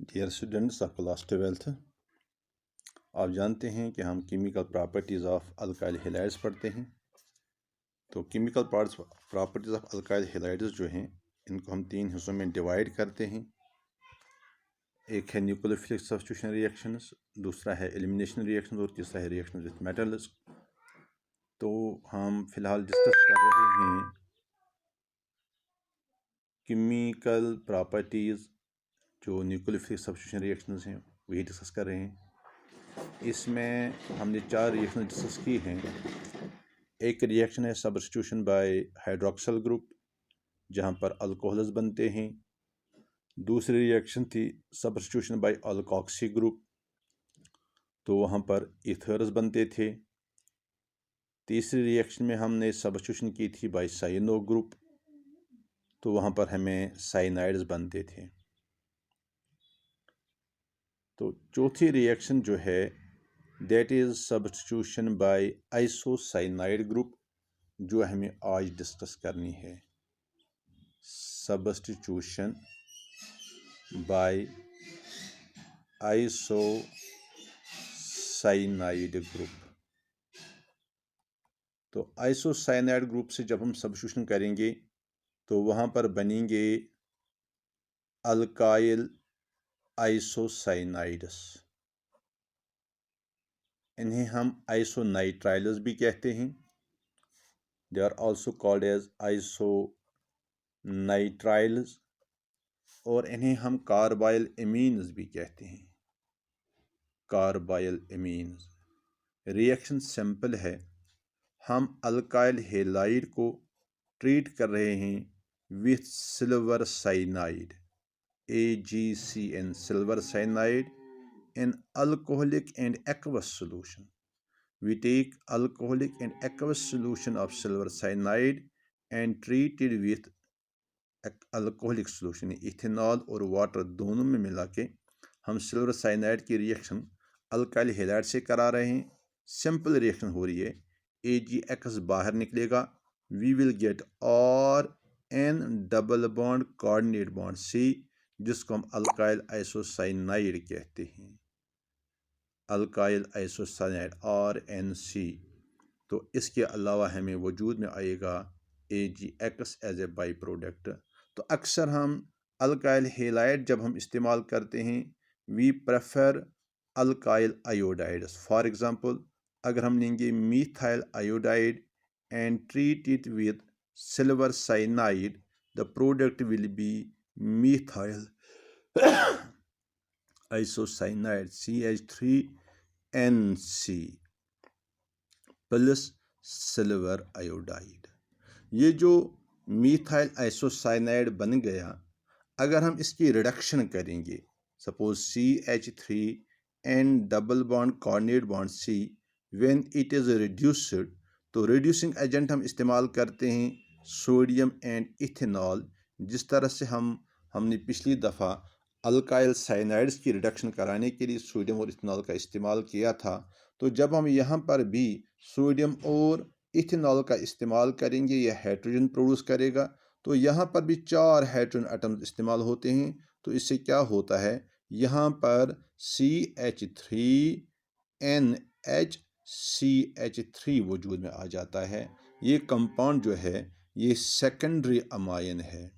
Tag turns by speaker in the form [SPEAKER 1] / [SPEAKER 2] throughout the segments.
[SPEAKER 1] Dear students of class 12th, आप जानते हैं कि हम chemical properties of alkyl halides पढ़ते हैं। तो chemical properties of alkyl halides जो हैं इनको हम तीन हिस्सों में डिवाइड करते हैं। एक है न्यूक्लियोफिलिक सब्स्टिट्यूशन रिएक्शंस, दूसरा है एलिमिनेशन रिएक्शंस और तीसरा है रिएक्शन विद मेटल्स। तो हम फिलहाल डिस्कस कर रहे हैं केमिकल प्रॉपर्टीज़ जो न्यूक्लियोफिलिक सब्स्टिट्यूशन रिएक्शंस हैं वही डिस्कस कर रहे हैं। इसमें हमने 4 रिएक्शन डिस्कस की हैं। एक रिएक्शन है सब्स्टिट्यूशन बाय हाइड्रोक्सिल ग्रुप जहाँ पर अल्कोहल्स बनते हैं। दूसरी रिएक्शन थी सब्स्टिट्यूशन बाय अल्कोक्सी ग्रुप, तो वहाँ पर ईथर्स बनते थे। तीसरी रिएक्शन में हमने सब्स्टिट्यूशन की थी बाय साइनो ग्रुप, तो वहाँ पर हमें साइनाइड्स बनते थे। तो चौथी रिएक्शन जो है that is substitution by isocyanide group, जो हमें आज डिस्कस करनी है। Substitution by isocyanide group. तो आइसोसाइनाइड ग्रुप से जब हम सब्स्टिट्यूशन करेंगे तो वहाँ पर बनेंगे अल्काइल आइसोसाइनाइड्स। इन्हें हम आइसोनाइट्राइल्स भी कहते हैं। They are also called as isonitriles. और इन्हें हम कार्बाइल एमीन्स भी कहते हैं। Carbyl amines. रिएक्शन सिंपल है, हम अल्काइल हैलाइड को ट्रीट कर रहे हैं with silver cyanide AgCN, silver cyanide in alcoholic and aqueous solution. We take alcoholic and aqueous solution of silver cyanide and treat it with alcoholic solution, ethanol और water दोनों में मिला के हम सिल्वर साइनाइड की रिएक्शन अल्काइल हैलाइड से करा रहे हैं। सिंपल रिएक्शन हो रही है, AgX बाहर निकलेगा, we will get RN double bond coordinate bond C, जिसको हम अल्काइल आइसोसाइनाइड कहते हैं। Alkyl isocyanide RNC। तो इसके अलावा हमें वजूद में आएगा AgX as a by product. तो अक्सर हम अल्काइल हैलाइड जब हम इस्तेमाल करते हैं we prefer alkyl iodides. For example, अगर हम लेंगे methyl iodide and treat it with silver cyanide, the product will be methyl isocyanide CH3NC plus silver iodide. ये जो मीथाइल आइसोसाइनाइड बन गया, अगर हम इसकी रिडक्शन करेंगे, suppose CH3N double bond coordinate bond C, when it is reduced, तो reducing agent हम इस्तेमाल करते हैं सोडियम एंड इथेनॉल। जिस तरह से हमने पिछली दफ़ा अल्काइल साइनाइड्स की रिडक्शन कराने के लिए सोडियम और इथेनॉल का इस्तेमाल किया था, तो जब हम यहाँ पर भी सोडियम और इथेनॉल का इस्तेमाल करेंगे यह हाइड्रोजन प्रोड्यूस करेगा। तो यहाँ पर भी 4 हाइड्रोजन एटम्स इस्तेमाल होते हैं। तो इससे क्या होता है, यहाँ पर CH3NHCH3 वजूद में आ जाता है। ये कंपाउंड जो है ये सेकेंडरी अमाइन है,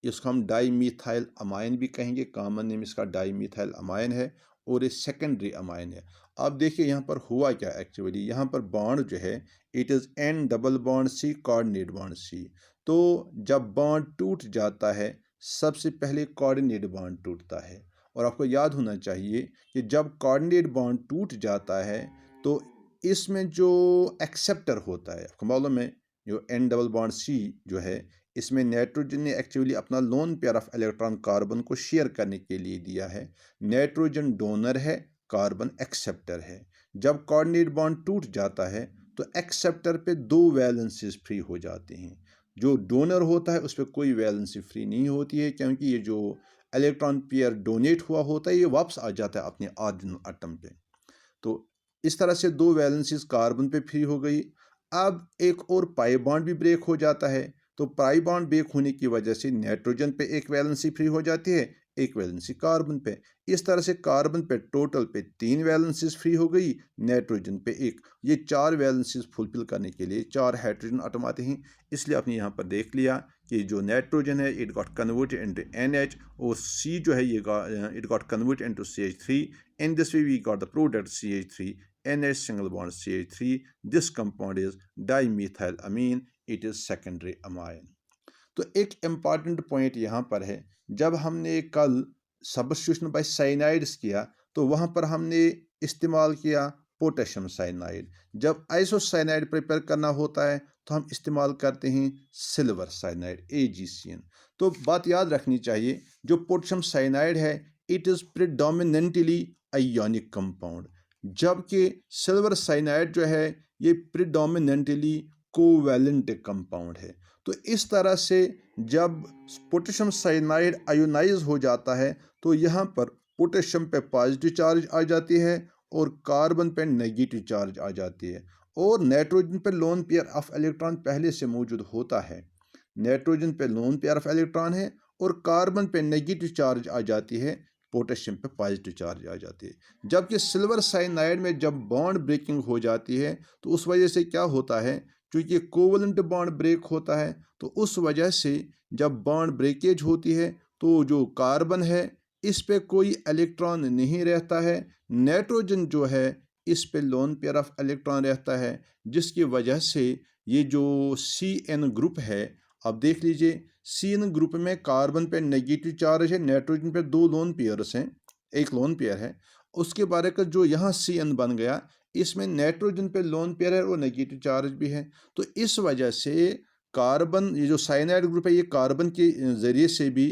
[SPEAKER 1] इसको हम डाईमीथाइल अमाइन भी कहेंगे। कॉमन नेम इसका डाईमीथाइल अमाइन है और ये सेकेंडरी अमाइन है। अब देखिए यहाँ पर हुआ क्या, एक्चुअली यहाँ पर बॉन्ड जो है it is N double bond C coordinate bond C। तो जब बॉन्ड टूट जाता है सबसे पहले कोऑर्डिनेट बॉन्ड टूटता है। और आपको याद होना चाहिए कि जब कोऑर्डिनेट बॉन्ड टूट जाता है तो इसमें जो एक्सेप्टर होता है, आपको मालूम है जो N डबल बॉन्ड C जो है, इसमें नाइट्रोजन ने एक्चुअली अपना lone pair of electron carbon को शेयर करने के लिए दिया है। नाइट्रोजन डोनर है, कार्बन एक्सेप्टर है। जब कोऑर्डिनेट बॉन्ड टूट जाता है तो एक्सेप्टर पे 2 वैलेंसीज फ्री हो जाते हैं। जो डोनर होता है उस पर कोई वैलेंसी फ्री नहीं होती है, क्योंकि ये जो इलेक्ट्रॉन पेयर डोनेट हुआ होता है ये वापस आ जाता है अपने ऑरिजिनल एटम पे। तो इस तरह से 2 वैलेंसीज कार्बन पे फ्री हो गई। अब एक और पाई बॉन्ड भी ब्रेक हो जाता है। तो पाई बॉन्ड ब्रेक होने की वजह से नाइट्रोजन पे एक वैलेंसी फ्री हो जाती है, एक वैलेंसी कार्बन पे। इस तरह से कार्बन पे टोटल पे 3 वैलेंसीज फ्री हो गई, नाइट्रोजन पे 1। ये 4 वैलेंसीज फुलफिल करने के लिए 4 हाइड्रोजन आटम आते हैं। इसलिए आपने यहाँ पर देख लिया कि जो नाइट्रोजन है it got converted into NH, और C जो है ये it got converted into CH3। In this way we got the product CH3, NH single bond CH3. This compound is dimethylamine. It is secondary amine. तो एक important point यहाँ पर है, जब हमने कल सब्स्टिट्यूशन बाय साइनाइड्स किया तो वहाँ पर हमने इस्तेमाल किया पोटेशियम साइनाइड। जब आइसोसाइनाइड प्रिपेयर करना होता है तो हम इस्तेमाल करते हैं सिल्वर साइनाइड AgCN। तो बात याद रखनी चाहिए, जो पोटेशियम साइनाइड है it is predominantly ionic compound, जबकि सिल्वर साइनाइड जो है ये प्रिडोमिनेंटली कोवैलेंट कंपाउंड है। तो इस तरह से जब पोटेशियम साइनाइड आयोनाइज हो जाता है तो यहाँ पर पोटेशियम पे पॉजिटिव चार्ज आ जाती है और कार्बन पे नेगेटिव चार्ज आ जाती है, और नाइट्रोजन पे लोन पेयर ऑफ इलेक्ट्रॉन पहले से मौजूद होता है। नाइट्रोजन पे लोन पेयर ऑफ इलेक्ट्रॉन है और कार्बन पे नेगेटिव चार्ज आ जाती है, पोटेशियम पे पॉजिटिव चार्ज आ जाती है। जबकि सिल्वर साइनाइड में जब बॉन्ड ब्रेकिंग हो जाती है तो उस वजह से क्या होता है, क्योंकि कोवलेंट बॉन्ड ब्रेक होता है तो उस वजह से जब बॉन्ड ब्रेकेज होती है तो जो कार्बन है इस पे कोई इलेक्ट्रॉन नहीं रहता है, नाइट्रोजन जो है इस पे लोन पेयर ऑफ इलेक्ट्रॉन रहता है, जिसकी वजह से ये जो CN ग्रुप है, अब देख लीजिए CN ग्रुप में कार्बन पे नेगेटिव चार्ज है, नाइट्रोजन पे 2 लोन पेयर्स हैं, एक लोन पेयर है। उसके बारे का जो यहाँ CN बन गया, इसमें नाइट्रोजन पे लोन पेयर है और नेगेटिव चार्ज भी है। तो इस वजह से कार्बन, ये जो साइनाइड ग्रुप है ये कार्बन के ज़रिए से भी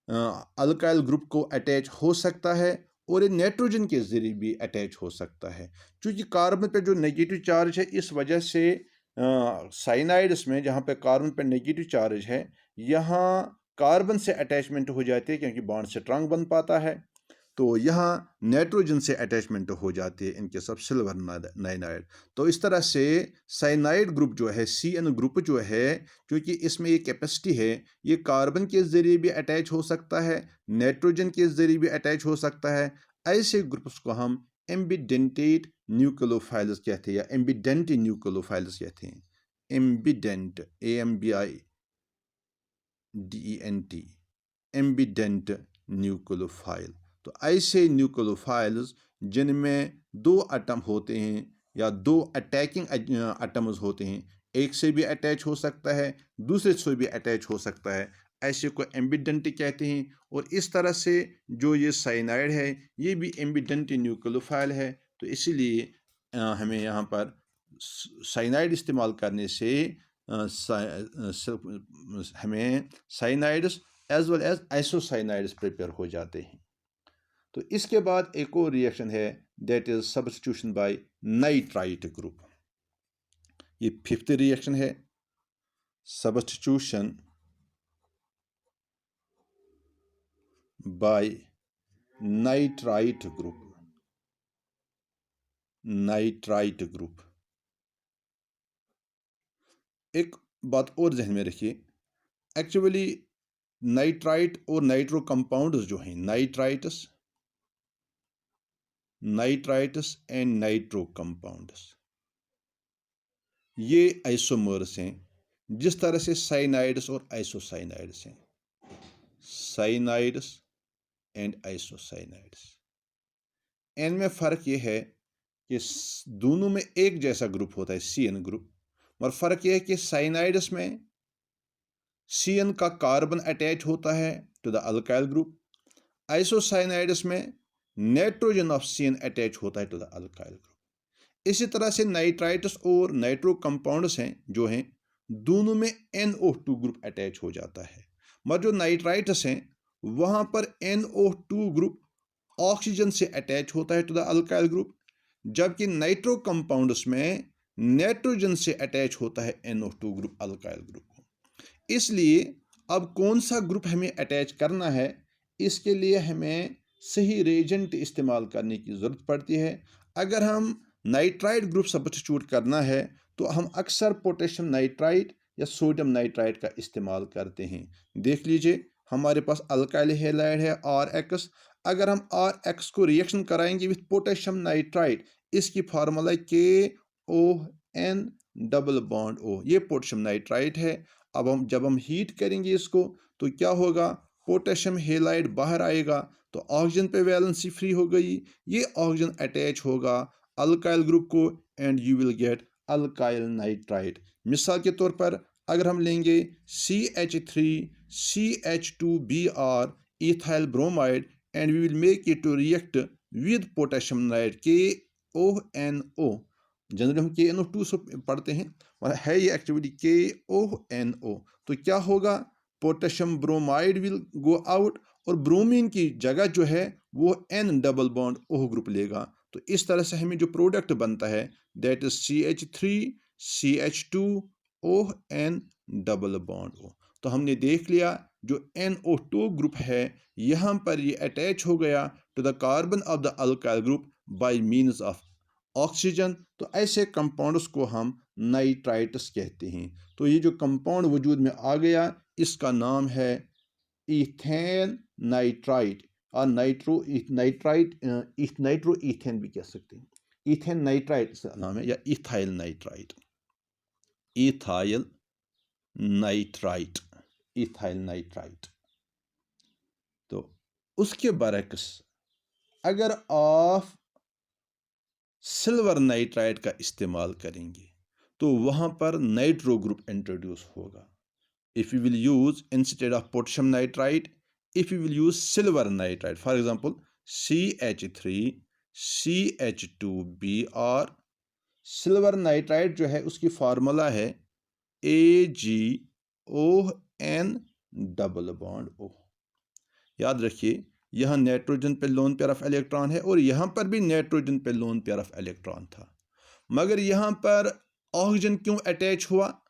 [SPEAKER 1] अल्काइल ग्रुप को अटैच हो सकता है और ये नाइट्रोजन के ज़रिए भी अटैच हो सकता है। क्योंकि कार्बन पे जो नेगेटिव चार्ज है इस वजह से साइनाइड्स में जहाँ पे कार्बन पे नेगेटिव चार्ज है यहाँ कार्बन से अटैचमेंट हो जाती है, क्योंकि बॉन्ड स्ट्रांग बन पाता है, तो यहाँ नाइट्रोजन से अटैचमेंट हो जाती है इनके सब सिल्वर नाइनाइड। तो इस तरह से साइनाइड ग्रुप जो है CN ग्रुप जो है, क्योंकि इसमें ये कैपेसिटी है, ये कार्बन के ज़रिए भी अटैच हो सकता है, नाइट्रोजन के ज़रिए भी अटैच हो सकता है। ऐसे ग्रुप्स को हम एम्बिडेंटेट न्यूक्लियोफाइल्स कहते हैं या एम्बिडेंट न्यूक्लियोफाइल्स कहते हैं। Ambient AMBIDENT, ambient nucleophile. तो ऐसे न्यूक्लियोफाइल्स जिनमें 2 एटम होते हैं या 2 अटैकिंग एटम्स होते हैं, एक से भी अटैच हो सकता है, दूसरे से भी अटैच हो सकता है, ऐसे को एम्बिडेंट कहते हैं। और इस तरह से जो ये साइनाइड है ये भी एम्बिडेंट न्यूक्लियोफाइल है। तो इसीलिए हमें यहाँ पर साइनाइड इस्तेमाल करने से हमें cyanides as well as isocyanides prepare हो जाते हैं। तो इसके बाद एक और रिएक्शन है, that is substitution by nitrite group. ये 5th रिएक्शन है, substitution by nitrite group. Nitrite group, एक बात और ध्यान में रखिए, एक्चुअली नाइट्राइट और नाइट्रो कंपाउंड्स जो हैं, नाइट्राइट्स एंड नाइट्रो कंपाउंड्स, ये आइसोमर्स हैं, जिस तरह से साइनाइड्स और आइसोसाइनाइड्स हैं। साइनाइड्स एंड आइसोसाइनाइड्स, इनमें फ़र्क ये है कि दोनों में एक जैसा ग्रुप होता है CN ग्रुप, और फ़र्क यह है कि साइनाइड्स में CN का कार्बन अटैच होता है टू द अल्काइल ग्रुप, आइसोसाइनाइड्स में नाइट्रोजन ऑफ CN अटैच होता है टू द अल्काइल ग्रुप। इसी तरह से नाइट्राइट्स और नाइट्रो कंपाउंड्स हैं जो हैं, दोनों में NO2 ग्रुप अटैच हो जाता है, मगर जो नाइट्राइट्स हैं वहाँ पर NO2 ग्रुप ऑक्सीजन से अटैच होता है टू द अल्काइल ग्रुप, जबकि नाइट्रो कंपाउंड्स में नाइट्रोजन से अटैच होता है NO2 ग्रुप अल्काइल ग्रुप को। इसलिए अब कौन सा ग्रुप हमें अटैच करना है, इसके लिए हमें सही रेजेंट इस्तेमाल करने की ज़रूरत पड़ती है। अगर हम नाइट्राइट ग्रुप सब्स्टिट्यूट करना है तो हम अक्सर पोटेशियम नाइट्राइट या सोडियम नाइट्राइट का इस्तेमाल करते हैं। देख लीजिए हमारे पास अल्काइल हैलाइड है RX। अगर हम RX को रिएक्शन कराएंगे विथ पोटेशियम नाइट्राइट, इसकी formula KON double bond O, ये पोटेशियम नाइट्राइट है। अब हम जब हम हीट करेंगे इसको तो क्या होगा, पोटेशियम हेलाइड बाहर आएगा तो ऑक्सीजन पे वैलेंसी फ्री हो गई, ये ऑक्सीजन अटैच होगा अल्काइल ग्रुप को and you will get alkyl nitrite. मिसाल के तौर पर अगर हम लेंगे CH3CH2Br ethyl bromide and we will make it to react with potassium nitrate KONO। Generally हम KNO2 से पढ़ते हैं और है ये एक्टिविटी KONO। तो क्या होगा, potassium bromide will go out और ब्रोमीन की जगह जो है वो N double bond OH group लेगा। तो इस तरह से हमें जो प्रोडक्ट बनता है that is CH3CH2ON double bond O। तो हमने देख लिया जो NO2 ग्रुप है यहाँ पर ये अटैच हो गया to the carbon of the alkyl group by means of oxygen. तो ऐसे कंपाउंड्स को हम नाइट्राइट्स कहते हैं। तो ये जो कंपाउंड वजूद में आ गया इसका नाम है इथेन नाइट्राइट और नाइट्रो इथेन भी कह सकते हैं। इथेन नाइट्राइट इसका नाम है या ethyl nitrite, ethyl nitrite, ethyl nitrite. तो उसके बरक्स अगर आप सिल्वर नाइट्राइट का इस्तेमाल करेंगे तो वहां पर नाइट्रो ग्रुप इंट्रोड्यूस होगा। if we will use instead of potassium nitrite, if we will use silver nitrite, for example CH3CH2Br, silver nitrite जो है उसकी फार्मूला है AgON डबल बॉन्ड O। याद रखिए यहाँ नाइट्रोजन पे लोन पेयर ऑफ इलेक्ट्रॉन है और यहाँ पर भी नाइट्रोजन पे लोन पेयर ऑफ इलेक्ट्रॉन था, मगर यहाँ पर ऑक्सीजन क्यों अटैच हुआ,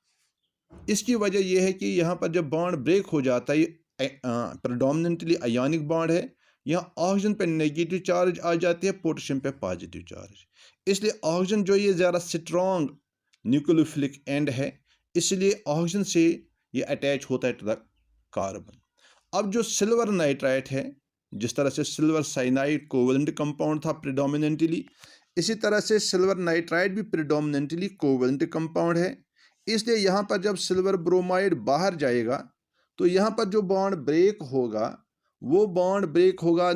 [SPEAKER 1] इसकी वजह यह है कि यहाँ पर जब बॉन्ड ब्रेक हो जाता है, प्रेडोमिनेंटली आयोनिक बॉन्ड है, यहाँ ऑक्सीजन पे नेगेटिव चार्ज आ जाती है, पोटेशियम पे पॉजिटिव चार्ज, इसलिए ऑक्सीजन जो ये ज़्यादा स्ट्रॉन्ग न्यूक्लियोफिलिक एंड है, इसलिए ऑक्सीजन से ये अटैच होता है टू द कार्बन। अब जो सिल्वर नाइट्राइट है, जिस तरह से सिल्वर साइनाइड कोवेलेंट कंपाउंड था प्रेडोमिनेंटली, इसी तरह से सिल्वर नाइट्राइट भी प्रेडोमिनेंटली कोवेलेंट कंपाउंड है। इसलिए यहाँ पर जब सिल्वर ब्रोमाइड बाहर जाएगा तो यहाँ पर जो बॉन्ड ब्रेक होगा वो बॉन्ड ब्रेक होगा,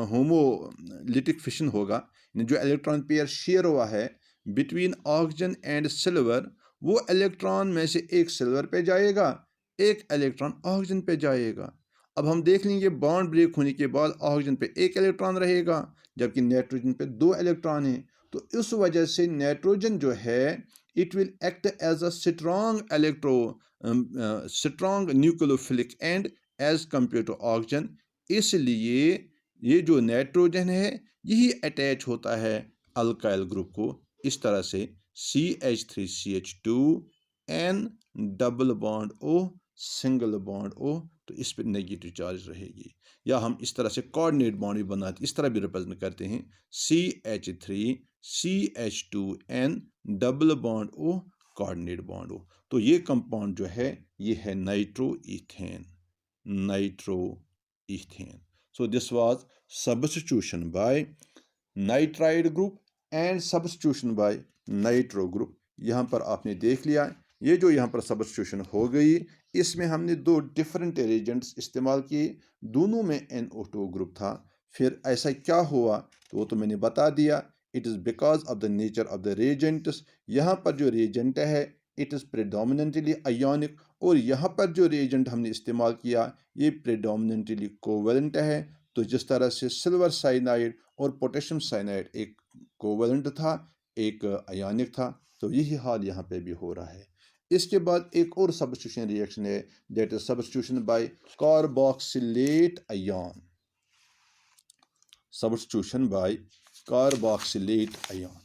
[SPEAKER 1] होमोलिटिक फिशन होगा, जो इलेक्ट्रॉन पेयर शेयर हुआ है बिटवीन ऑक्सीजन एंड सिल्वर, वो इलेक्ट्रॉन में से एक सिल्वर पे जाएगा, एक इलेक्ट्रॉन ऑक्सीजन पे जाएगा। अब हम देख लेंगे बॉन्ड ब्रेक होने के बाद ऑक्सीजन पे एक इलेक्ट्रॉन रहेगा जबकि नाइट्रोजन पे 2 इलेक्ट्रॉन हैं। तो इस वजह से नाइट्रोजन जो है it will act as a strong nucleophilic end as compared to oxygen। इसलिए ये जो नाइट्रोजन है यही अटैच होता है अल्काइल ग्रुप को, इस तरह से CH3CH2N double bond O single bond O, तो इस पर नेगेटिव चार्ज रहेगी। या हम इस तरह से कोऑर्डिनेट बॉन्ड भी बनाते, इस तरह भी रिप्रेजेंट करते हैं CH3CH2N double bond O coordinate bond O। तो ये कंपाउंड जो है ये है nitroethane, nitroethane. So this was substitution by nitride group and substitution by nitro group. यहाँ पर आपने देख लिया ये जो यहाँ पर सब्स्टिट्यूशन हो गई, इसमें हमने 2 डिफरेंट रिएजेंट्स इस्तेमाल किए, दोनों में NO2 ग्रुप था। फिर ऐसा क्या हुआ तो वो तो मैंने बता दिया, it is because of the nature of the reagents. यहाँ पर जो रिएजेंट है इट इज़ प्रेडोमिनेंटली आयोनिक, और यहाँ पर जो रिएजेंट हमने इस्तेमाल किया ये प्रेडोमिनेंटली कोवेलेंट है। तो जिस तरह से सिल्वर साइनाइड और पोटेशियम साइनाइड एक कोवेलेंट था एक आयोनिक था, तो यही हाल यहाँ पे भी हो रहा है। इसके बाद एक और सब्स्टिट्यूशन रिएक्शन है that is substitution by carboxylate ion, substitution by carboxylate ion.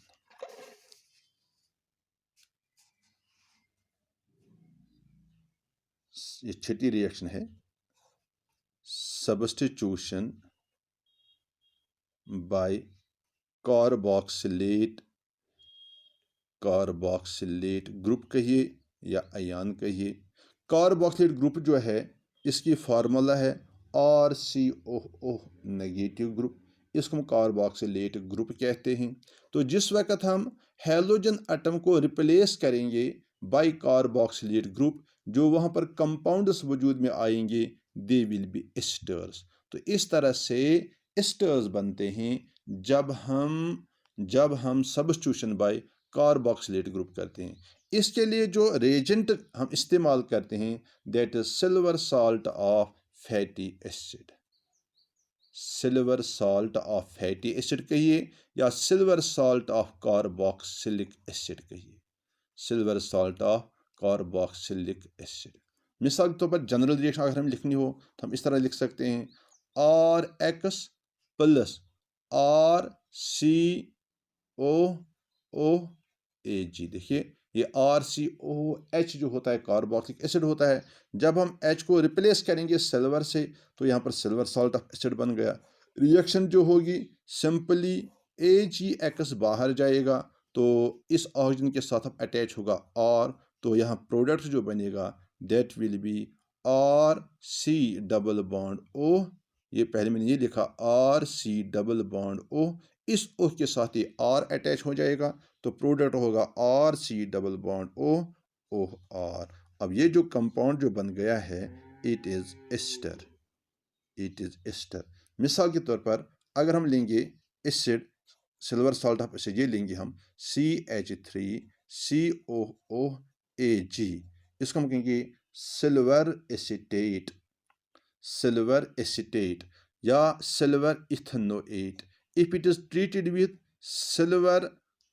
[SPEAKER 1] ये छठी रिएक्शन है, substitution by carboxylate, carboxylate group कहिए या आयन कहिए। कार्बोक्सिलेट ग्रुप जो है इसकी फार्मूला है RCOO नेगेटिव ग्रुप, इसको हम कार्बोक्सिलेट ग्रुप कहते हैं। तो जिस वक्त हम हेलोजन एटम को रिप्लेस करेंगे बाय कार्बोक्सिलेट ग्रुप, जो वहाँ पर कंपाउंड्स वजूद में आएंगे, दे विल बी एस्टर्स। तो इस तरह से एस्टर्स बनते हैं जब हम सब्स्टिट्यूशन बाय कार्बोक्सिलेट ग्रुप करते हैं। इसके लिए जो रेजेंट हम इस्तेमाल करते हैं, that is silver salt of fatty acid. Silver salt of fatty acid कहिए या silver salt of carboxylic acid कहिए, silver salt of carboxylic acid. मिसाल के तौर पर जनरल रिएक्शन अगर हम लिखनी हो तो हम इस तरह लिख सकते हैं RX प्लस RCOOAG। देखिए ये RCOH जो होता है कार्बोक्सिलिक एसिड होता है, जब हम H को रिप्लेस करेंगे सिल्वर से तो यहाँ पर सिल्वर सॉल्ट ऑफ एसिड बन गया। रिएक्शन जो होगी सिंपली AgX बाहर जाएगा तो इस ऑक्सीजन के साथ अब अटैच होगा और, तो यहाँ प्रोडक्ट जो बनेगा that will be RC double bond O। ये पहले मैंने ये लिखा RC डबल बॉन्ड O, इस O के साथ ये R अटैच हो जाएगा तो प्रोडक्ट होगा RC double bond O OR। अब ये जो कंपाउंड जो बन गया है it is ester, it is ester. मिसाल के तौर पर अगर हम लेंगे acid silver salt of acid, ये लेंगे हम CH3COOAG, इसको हम कहेंगे सिल्वर एसिटेट, सिल्वर एसिटेट या silver ethanoate. If it is treated with silver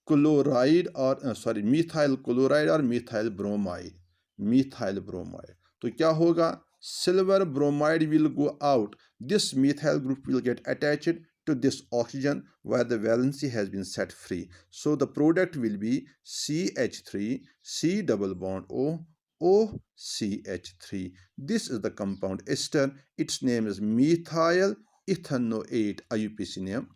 [SPEAKER 1] chloride और सॉरी मिथाइल क्लोराइड और मिथाइल ब्रोमाइड, मिथाइल ब्रोमाइड, तो क्या होगा, silver bromide will go out, this methyl group will get attached to this oxygen where the valency has been set free. So the product will be CH3 C double bond O OCH3. This is the compound ester. Its name is methyl ethanoate. IUPAC name.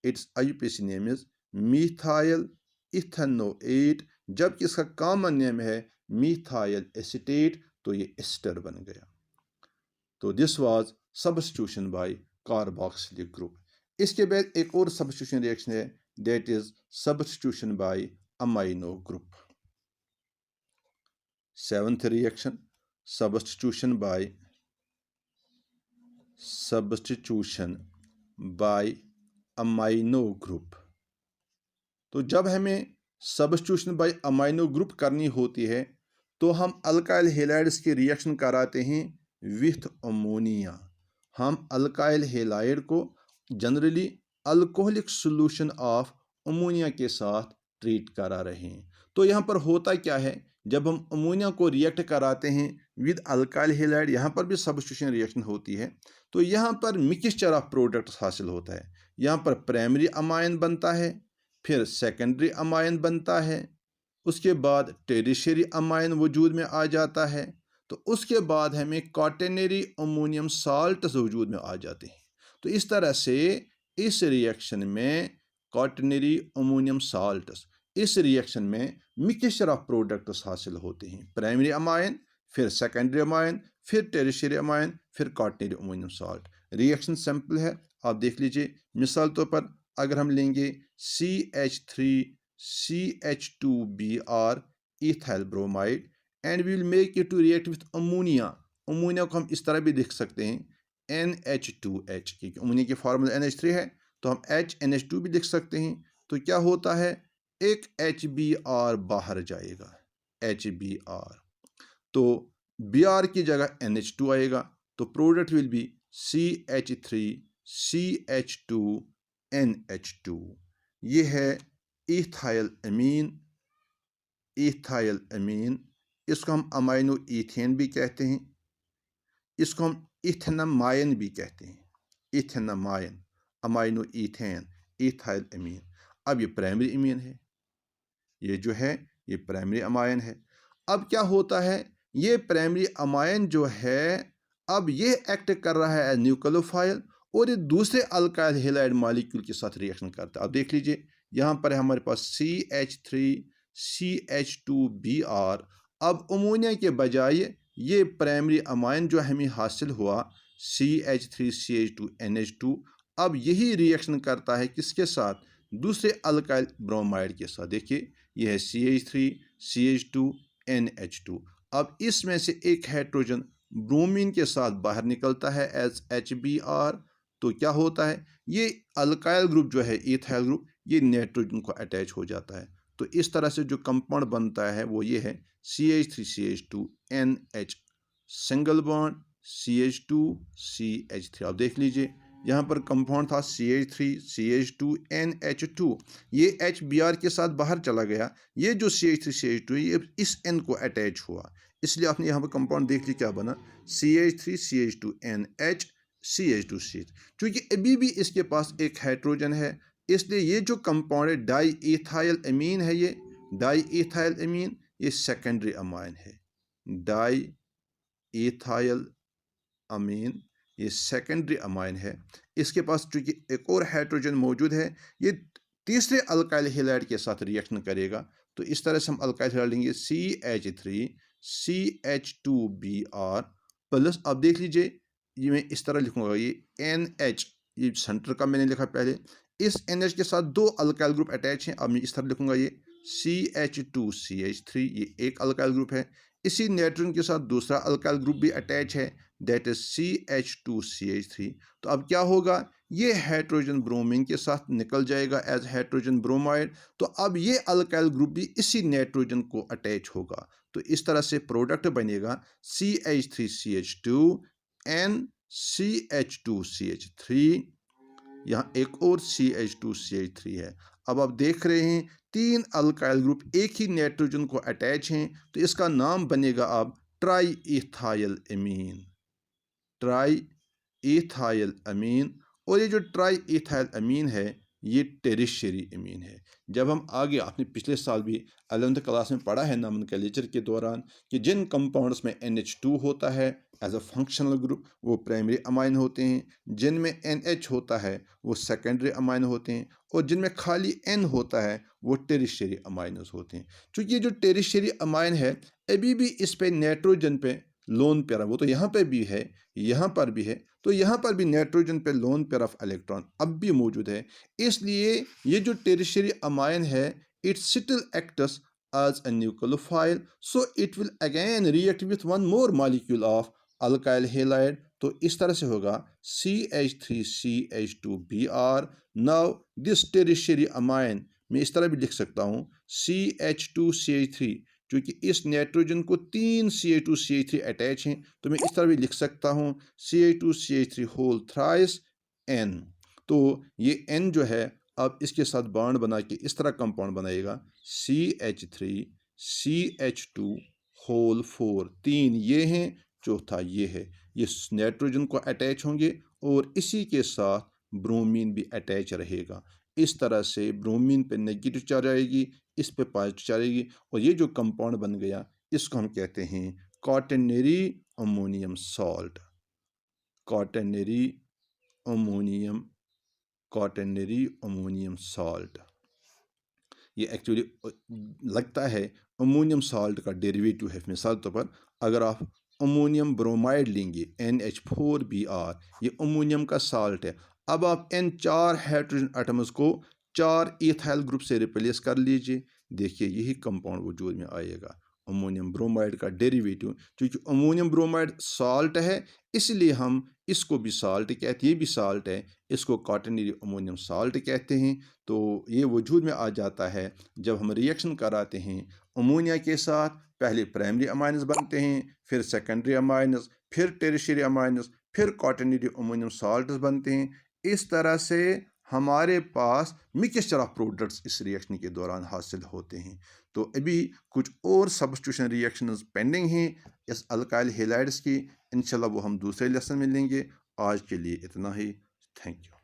[SPEAKER 1] Its IUPAC name is methyl ethanoate. जबकि इसका common name है methyl acetate, तो ये ester बन गया। तो this was substitution by carboxylic group. इसके बाद एक और सब्स्टिट्यूशन रिएक्शन है that is substitution by amino group. Seventh reaction substitution by amino group. तो जब हमें सब्स्टिट्यूशन बाय अमाइनो ग्रुप करनी होती है तो हम अल्काइल हेलाइड्स की रिएक्शन कराते हैं विथ अमोनिया। हम अल्काइल हेलाइड को generally alcoholic solution of ammonia के साथ ट्रीट करा रहे हैं। तो यहाँ पर होता क्या है, जब हम अमोनिया को रिएक्ट कराते हैं विद अल्काइल हेलाइड, यहाँ पर भी सब्स्टिट्यूशन रिएक्शन होती है, तो यहाँ पर मिक्सचर ऑफ प्रोडक्ट्स हासिल होता है। यहाँ पर प्राइमरी अमाइन बनता है, फिर सेकेंडरी अमाइन बनता है, उसके बाद टेरिशरी अमाइन वजूद में आ जाता है, तो उसके बाद हमें क्वाटरनरी अमोनियम साल्ट वजूद में आ जाते हैं। तो इस तरह से इस रिएक्शन में क्वाटरनरी अमोनियम साल्ट्स, इस रिएक्शन में मिक्सचर ऑफ प्रोडक्ट्स हासिल होते हैं, प्राइमरी अमाइन, फिर सेकेंडरी अमाइन, फिर टेरिशरी अमाइन, फिर quaternary ammonium salt. Reaction simple है, आप देख लीजिए। मिसाल तौर पर अगर हम लेंगे CH3CH2Br ethyl bromide and we will make it to react with ammonia. Ammonia को हम इस तरह भी लिख सकते हैं NH2H, क्योंकि अमोनिया की फार्मूला NH3 है तो हम HNH2 भी लिख सकते हैं। तो क्या होता है, एक HBr बाहर जाएगा, HBr, तो Br की जगह NH2 आएगा, तो प्रोडक्ट विल बी CH3CH2NH2। ये है इथाइल अमीन, इथाइल अमीन, इसको हम अमाइनो ईथेन भी कहते हैं, इसको हम इथेनामाइन भी कहते हैं, इथेनामाइन, अमाइनो ईथेन, इथाइल अमीन। अब ये प्राइमरी अमीन है, ये जो है ये प्राइमरी अमाइन है। अब क्या होता है, ये प्राइमरी अमाइन जो है अब ये एक्ट कर रहा है एज न्यूक्लियोफाइल और ये दूसरे अल्काइल हेलाइड मॉलिक्यूल के साथ रिएक्शन करता है। अब देख लीजिए यहाँ पर हमारे पास CH3CH2Br, अब अमोनिया के बजाय ये प्राइमरी अमाइन जो हमें हासिल हुआ CH3CH2NH2, अब यही रिएक्शन करता है किसके साथ, दूसरे अल्काइल ब्रोमाइड के साथ। देखिए यह है CH3CH2NH2। अब इसमें से एक हाइड्रोजन ब्रोमीन के साथ बाहर निकलता है एज HBr। तो क्या होता है, ये अल्काइल ग्रुप जो है इथाइल ग्रुप, ये नाइट्रोजन को अटैच हो जाता है। तो इस तरह से जो कंपाउंड बनता है वो ये है CH3CH2NH सिंगल बॉन्ड CH2CH3। आप देख लीजिए यहाँ पर कंपाउंड था CH3CH2NH2, ये HBr के साथ बाहर चला गया। ये जो CH3CH2 ये इस N को अटैच हुआ, इसलिए आपने यहाँ पर कंपाउंड देख लिया क्या बना, CH3CH2NH CH2CH। क्योंकि अभी भी इसके पास एक हाइड्रोजन है, इसलिए ये जो कंपाउंड है डाई इथाइल अमीन है, ये डाई इथाइल अमीन, ये सेकेंडरी अमाइन है। डाई इथाइल अमीन ये सेकेंडरी अमाइन है। इसके पास चूंकि एक और हाइड्रोजन मौजूद है, ये तीसरे अल्काइल हैलाइड के साथ रिएक्शन करेगा। तो इस तरह से हम अल्काइल हैलाइड लेंगे CH3CH2Br प्लस, अब देख लीजिए ये मैं इस तरह लिखूंगा, ये NH, ये सेंटर का मैंने लिखा पहले, इस NH के साथ दो अल्काइल ग्रुप अटैच हैं। अब मैं इस तरह लिखूंगा ये CH2CH3, ये एक अल्काइल ग्रुप है। इसी नाइट्रोजन के साथ दूसरा अल्काइल ग्रुप भी अटैच है, दैट इज CH2CH3। तो अब क्या होगा, ये हाइड्रोजन ब्रोमीन के साथ निकल जाएगा एज हाइड्रोजन ब्रोमाइड। तो अब ये अल्काइल ग्रुप भी इसी नाइट्रोजन को अटैच होगा। तो इस तरह से प्रोडक्ट बनेगा CH3CH2NCH2CH3। यहाँ एक और CH2CH3 है। अब आप देख रहे हैं तीन अल्काइल ग्रुप एक ही नाइट्रोजन को अटैच हैं, तो इसका नाम बनेगा अब ट्राई इथाइल अमीन, ट्राई इथाइल अमीन। और ये जो ट्राई इथाइल अमीन है ये टेरिशरी अमीन है। जब हम आगे, आपने पिछले साल भी 11th क्लास में पढ़ा है नॉमेनक्लेचर के दौरान, कि जिन कंपाउंड्स में NH2 होता है एज अ फंक्शनल ग्रुप वो प्राइमरी अमाइन होते हैं, जिनमें NH होता है वो सेकेंडरी अमाइन होते हैं, और जिनमें खाली N होता है वो टेरिशरी अमाइनस होते हैं। क्योंकि ये जो टेरिशरी अमाइन है अभी भी इस पे नाइट्रोजन पे लोन पेयर, वो तो यहाँ पे भी है, यहाँ पर भी है, तो यहाँ पर भी नाइट्रोजन पे लोन पेयर ऑफ इलेक्ट्रॉन अब भी मौजूद है। इसलिए ये जो टेरिशरी अमाइन है it still acts as a nucleophile, so it will again react with one more molecule of alkyl halide। तो इस तरह से होगा CH3CH2Br। now this tertiary amine मैं इस तरह भी लिख सकता हूँ CH2CH3, क्योंकि इस नाइट्रोजन को तीन CH2CH3 अटैच हैं, तो मैं इस तरह भी लिख सकता हूँ CH2CH3 होल थ्राइस N। तो ये N जो है अब इसके साथ बॉन्ड बना के इस तरह कंपाउंड बनाएगा CH3CH2 होल 4, तीन ये हैं, चौथा ये है। ये नाइट्रोजन को अटैच होंगे और इसी के साथ ब्रोमीन भी अटैच रहेगा। इस तरह से ब्रोमीन पे नेगेटिव चार्ज आएगी, इस पे पॉजिटिव चार्ज आएगी, और ये जो कंपाउंड बन गया इसको हम कहते हैं quaternary ammonium salt. Quaternary ammonium, quaternary ammonium salt. ये एक्चुअली लगता है अमोनियम सॉल्ट का डेरिवेटिव है। मिसाल तौर पर अगर आप अमोनियम ब्रोमाइड लेंगे NH4Br, ये अमोनियम का साल्ट है। अब आप इन चार हाइड्रोजन एटम्स को चार इथाइल ग्रुप से रिप्लेस कर लीजिए, देखिए यही कंपाउंड वजूद में आएगा, अमोनियम ब्रोमाइड का डेरिवेटिव। क्योंकि अमोनियम ब्रोमाइड साल्ट है इसलिए हम इसको भी साल्ट कहते हैं, ये भी साल्ट है, इसको क्वाटरनरी अमोनियम साल्ट कहते हैं। तो ये वजूद में आ जाता है जब हम रिएक्शन कराते हैं अमोनिया के साथ, पहले प्राइमरी अमाइनस बनते हैं, फिर सेकेंडरी अमाइनस, फिर टेरिशरी अमाइनस, फिर क्वाटरनरी अमोनियम साल्ट्स बनते हैं। इस तरह से हमारे पास मिक्सचर ऑफ प्रोडक्ट्स इस रिएक्शन के दौरान हासिल होते हैं। तो अभी कुछ और सब्स्टिट्यूशन रिएक्शंस पेंडिंग हैं इस अल्काइल हैलाइड्स की, इंशाल्लाह वो हम दूसरे लेसन में लेंगे। आज के लिए इतना ही। Thank you.